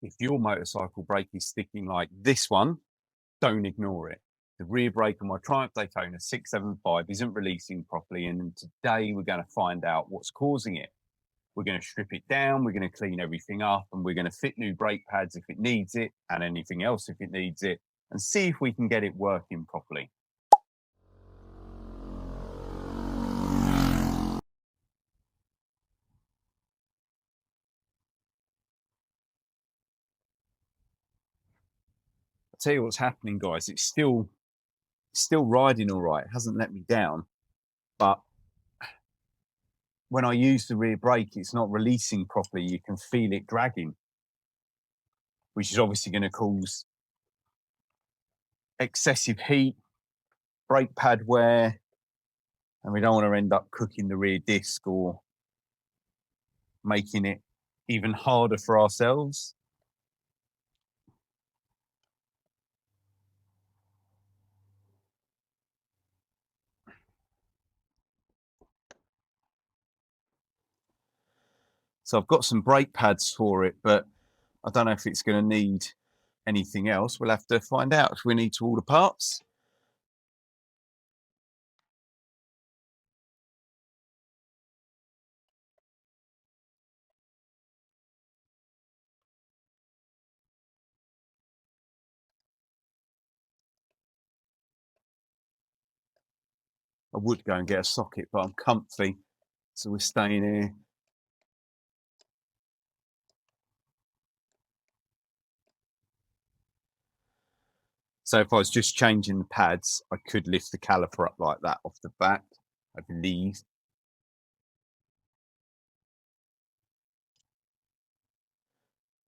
If your motorcycle brake is sticking like this one, don't ignore it. The rear brake on my Triumph Daytona 675 isn't releasing properly, and today we're going to find out what's causing it. We're going to strip it down, we're going to clean everything up, and we're going to fit new brake pads if it needs it, and anything else if it needs it, and see if we can get it working properly. I'll tell you what's happening, guys. It's still riding all right. It hasn't let me down, but when I use the rear brake, it's not releasing properly. You can feel it dragging, which is obviously going to cause excessive heat, brake pad wear, and we don't want to end up cooking the rear disc or making it even harder for ourselves. So I've got some brake pads for it, but I don't know if it's going to need anything else. We'll have to find out if we need to order parts. I would go and get a socket, but I'm comfy, so we're staying here. So if I was just changing the pads, I could lift the caliper up like that off the back, I believe.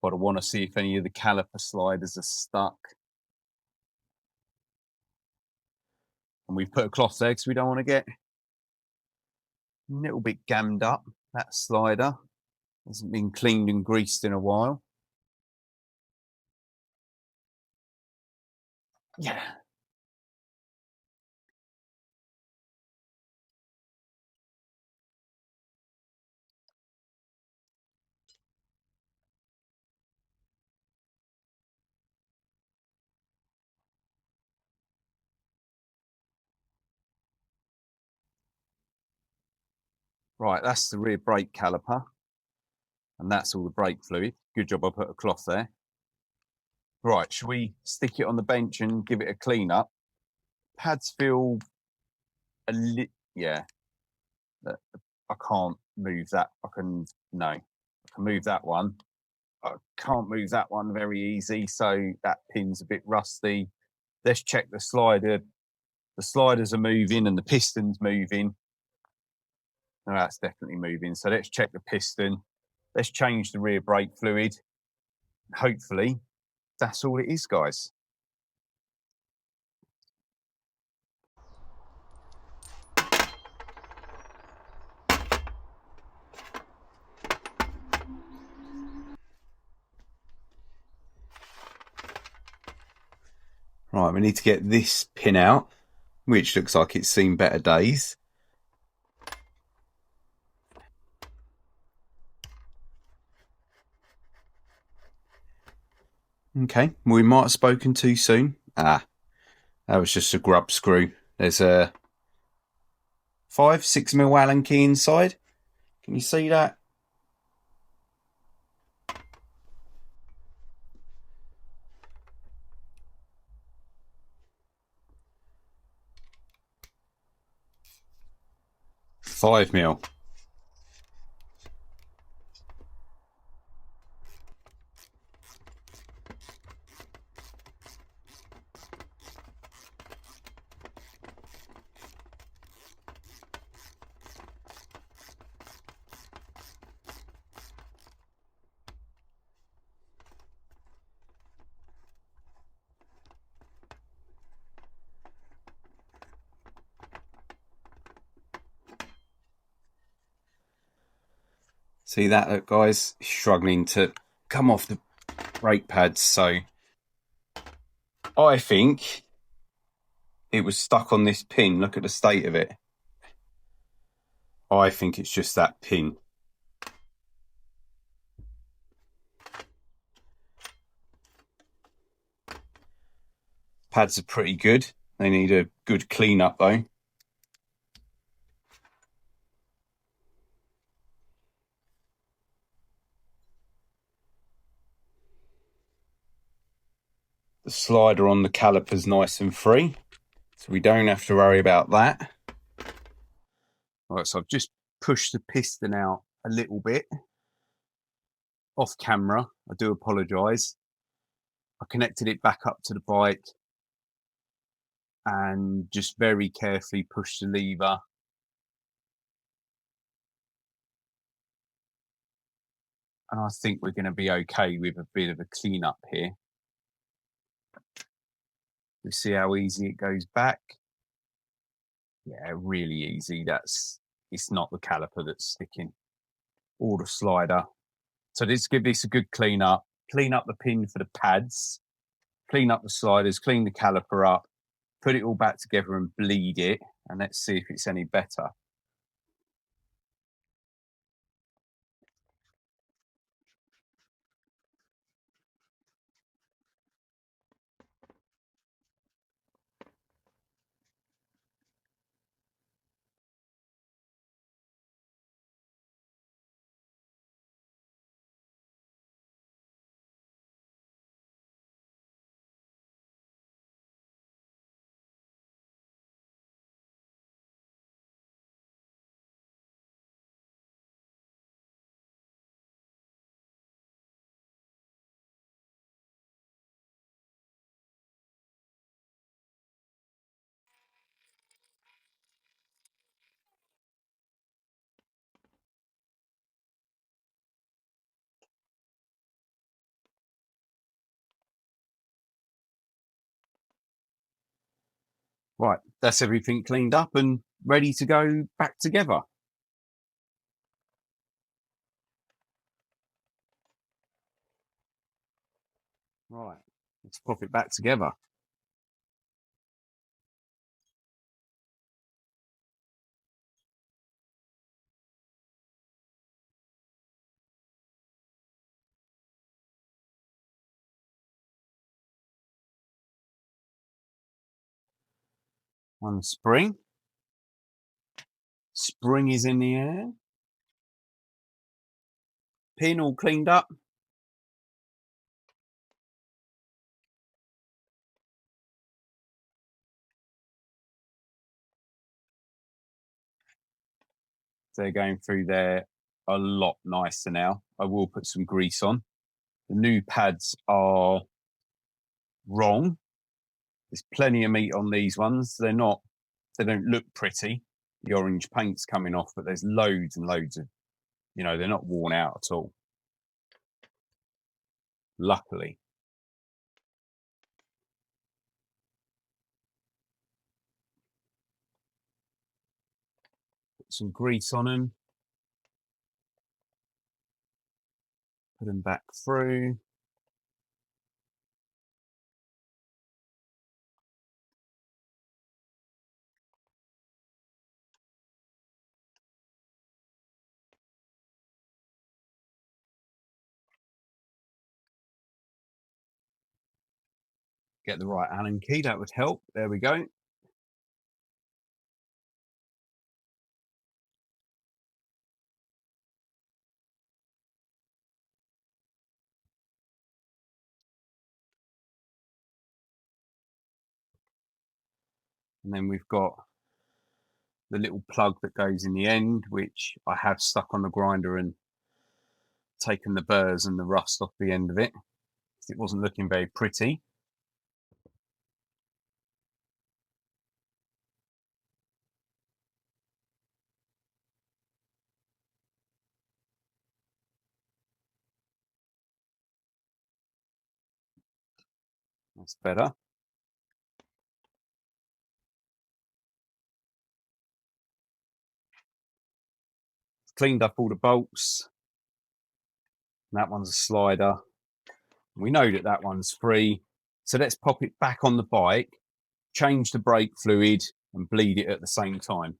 But I want to see if any of the caliper sliders are stuck. And we've put a cloth there because we don't want to get a little bit gammed up. That slider hasn't been cleaned and greased in a while. Yeah. Right, that's the rear brake caliper. And that's all the brake fluid. Good job I put a cloth there. Right, shall we stick it on the bench and give it a clean up? Pads feel a yeah. I can't move that. I can move that one. I can't move that one very easy, so that pin's a bit rusty. Let's check the slider. The sliders are moving and the piston's moving. No, that's definitely moving. So let's check the piston. Let's change the rear brake fluid. Hopefully, that's all it is, guys. Right, we need to get this pin out, which looks like it's seen better days. Okay, well, we might have spoken too soon. That was just a grub screw. There's a 5-6mm Allen key inside. Can you see that? $5mm. See that, look, guys? Struggling to come off the brake pads, so I think it was stuck on this pin. Look at the state of it. I think it's just that pin. Pads are pretty good. They need a good clean up though. The slider on the caliper's nice and free, so we don't have to worry about that. Right, so I've just pushed the piston out a little bit off camera. I do apologise. I connected it back up to the bike and just very carefully pushed the lever. And I think we're going to be okay with a bit of a clean up here. You see how easy it goes back? Yeah, really easy. It's not the caliper that's sticking, or the slider. So let's give this a good clean up. Clean up the pin for the pads, clean up the sliders, clean the caliper up, put it all back together and bleed it, and let's see if it's any better. Right, that's everything cleaned up and ready to go back together. Right, let's pop it back together. One spring. Spring is in the air. Pin all cleaned up. They're going through there a lot nicer now. I will put some grease on. The new pads are wrong. There's plenty of meat on these ones. They don't look pretty. The orange paint's coming off, but there's loads and loads of, they're not worn out at all. Luckily. Put some grease on them. Put them back through. Get the right Allen key, that would help. There we go. And then we've got the little plug that goes in the end, which I have stuck on the grinder and taken the burrs and the rust off the end of it. It wasn't looking very pretty. That's better. Cleaned up all the bolts. That one's a slider. We know that that one's free. So let's pop it back on the bike, change the brake fluid and bleed it at the same time.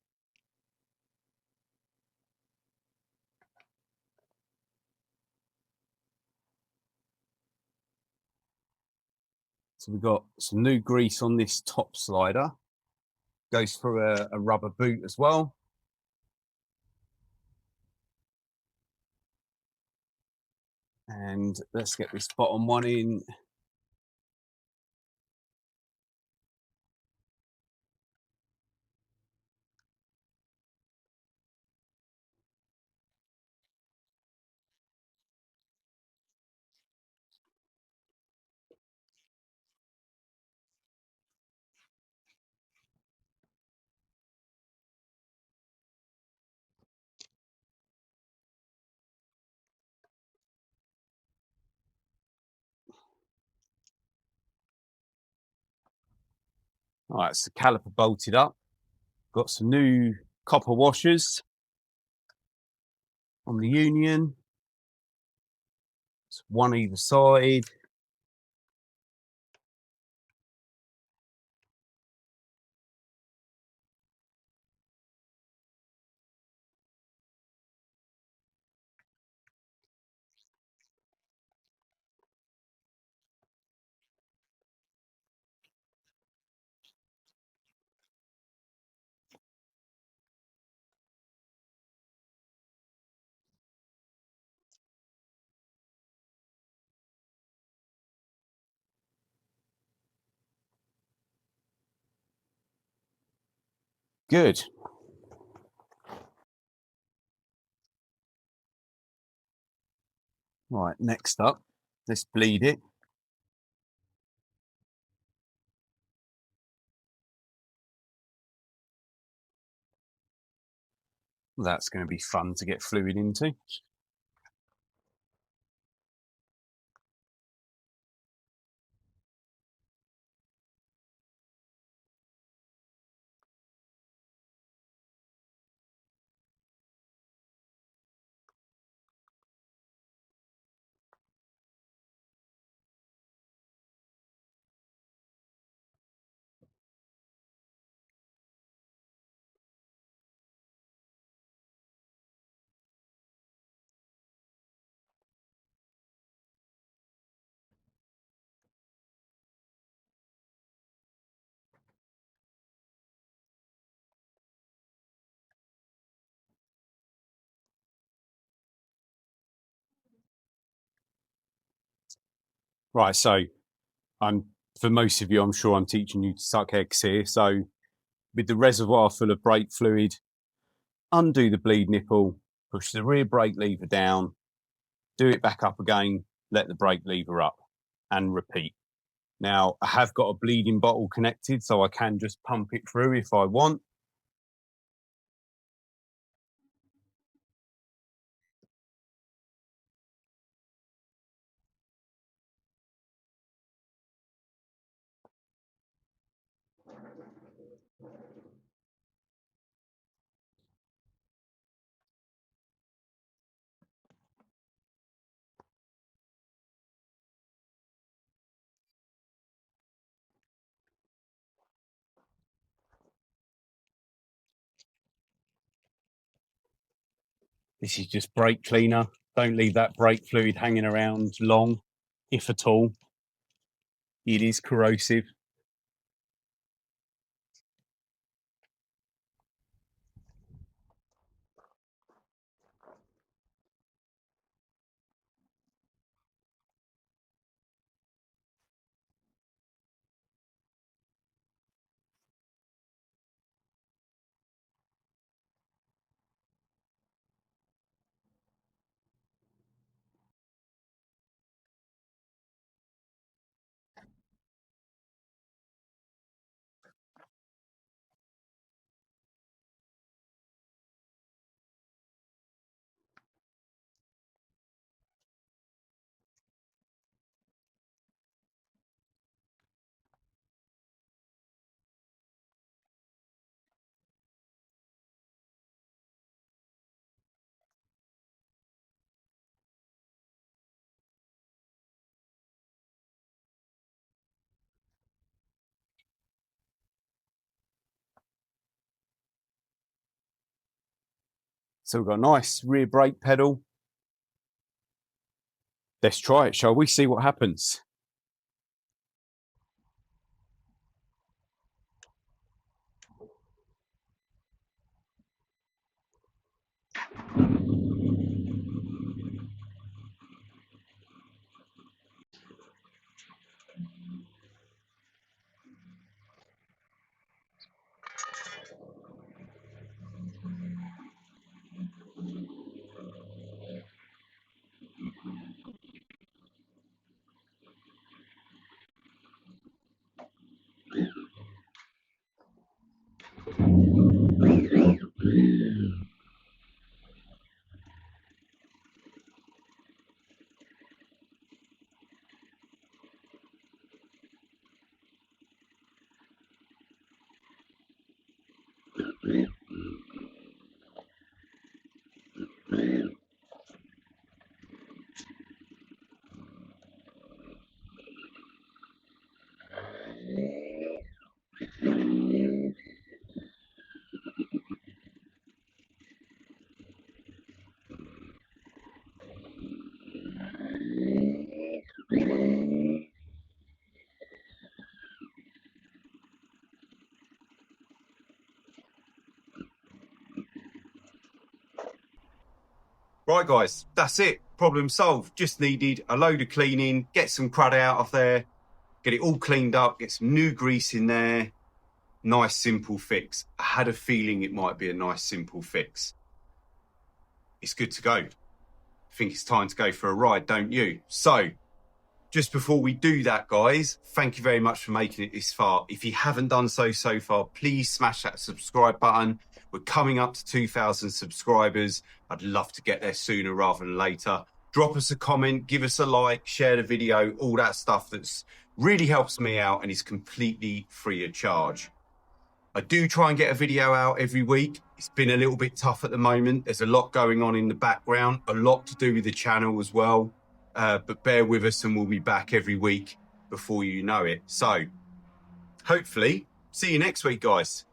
So we've got some new grease on this top slider. Goes through a rubber boot as well. And let's get this bottom one in. All right, so the caliper bolted up. Got some new copper washers on the union. It's one either side. Good. Right, next up, let's bleed it. That's going to be fun to get fluid into. Right, so for most of you, I'm sure I'm teaching you to suck eggs here. So with the reservoir full of brake fluid, undo the bleed nipple, push the rear brake lever down, do it back up again, let the brake lever up, and repeat. Now, I have got a bleeding bottle connected, so I can just pump it through if I want. This is just brake cleaner. Don't leave that brake fluid hanging around long, if at all. It is corrosive. So we've got a nice rear brake pedal. Let's try it, shall we? See what happens. Right, guys, that's it. Problem solved. Just needed a load of cleaning, get some crud out of there, get it all cleaned up, get some new grease in there. Nice, simple fix. I had a feeling it might be a nice, simple fix. It's good to go. I think it's time to go for a ride, don't you? So, just before we do that, guys, thank you very much for making it this far. If you haven't done so far, please smash that subscribe button. We're coming up to 2,000 subscribers. I'd love to get there sooner rather than later. Drop us a comment, give us a like, share the video, all that stuff that's really helps me out and is completely free of charge. I do try and get a video out every week. It's been a little bit tough at the moment. There's a lot going on in the background, a lot to do with the channel as well. But bear with us and we'll be back every week before you know it. So hopefully see you next week, guys.